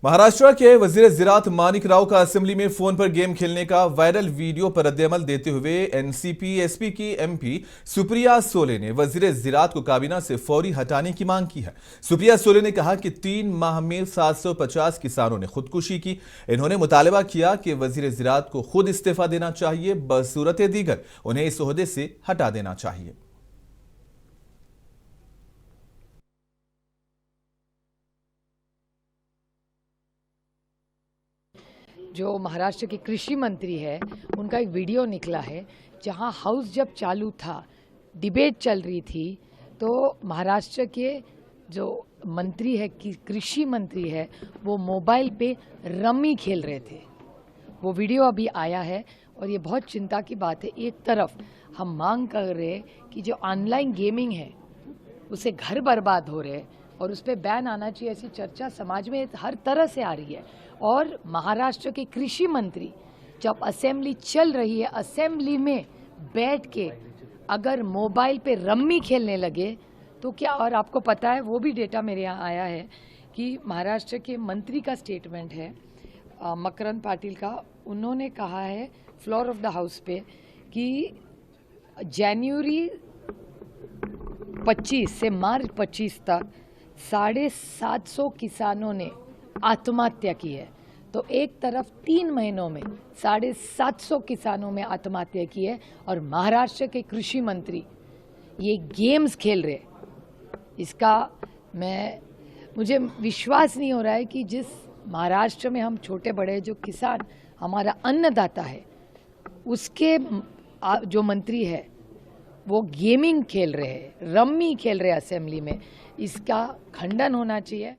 महाराष्ट्र के वजीर ज़राअत मानिक राव का असेंबली में फोन पर गेम खेलने का वायरल वीडियो पर रद्देअमल देते हुए एनसीपी एसपी की एमपी सुप्रिया सोले ने वजीर ज़राअत को काबीना से फौरी हटाने की मांग की है। सुप्रिया सोले ने कहा कि 3 माह में 750 किसानों ने खुदकुशी की। इन्होंने मुतालबा किया कि वजीर ज़राअत को खुद इस्तीफा देना चाहिए, बसूरत दीगर उन्हें इस ओहदे से हटा देना चाहिए। जो महाराष्ट्र के कृषि मंत्री है, उनका एक वीडियो निकला है जहां हाउस जब चालू था, डिबेट चल रही थी, तो महाराष्ट्र के जो मंत्री है, कृषि मंत्री है, वो मोबाइल पे रम्मी खेल रहे थे। वो वीडियो अभी आया है और ये बहुत चिंता की बात है। एक तरफ हम मांग कर रहे हैं कि जो ऑनलाइन गेमिंग है उससे घर बर्बाद हो रहे हैं और उस पर बैन आना चाहिए, ऐसी चर्चा समाज में हर तरह से आ रही है। और महाराष्ट्र के कृषि मंत्री जब असेंबली चल रही है, असेंबली में बैठ के अगर मोबाइल पे रम्मी खेलने लगे तो क्या। और आपको पता है, वो भी डेटा मेरे यहाँ आया है कि महाराष्ट्र के मंत्री का स्टेटमेंट है, मकरंद पाटिल का। उन्होंने कहा है फ्लोर ऑफ द हाउस पे कि जनवरी 25 से मार्च 25 तक 750 किसानों ने आत्महत्या की है। तो एक तरफ 3 महीनों में 750 किसानों में आत्महत्या की है और महाराष्ट्र के कृषि मंत्री ये गेम्स खेल रहे। इसका मुझे विश्वास नहीं हो रहा है कि जिस महाराष्ट्र में हम छोटे बड़े जो किसान हमारा अन्नदाता है, उसके जो मंत्री है वो गेमिंग खेल रहे हैं, रम्मी खेल रहे हैं असेंबली में। इसका खंडन होना चाहिए।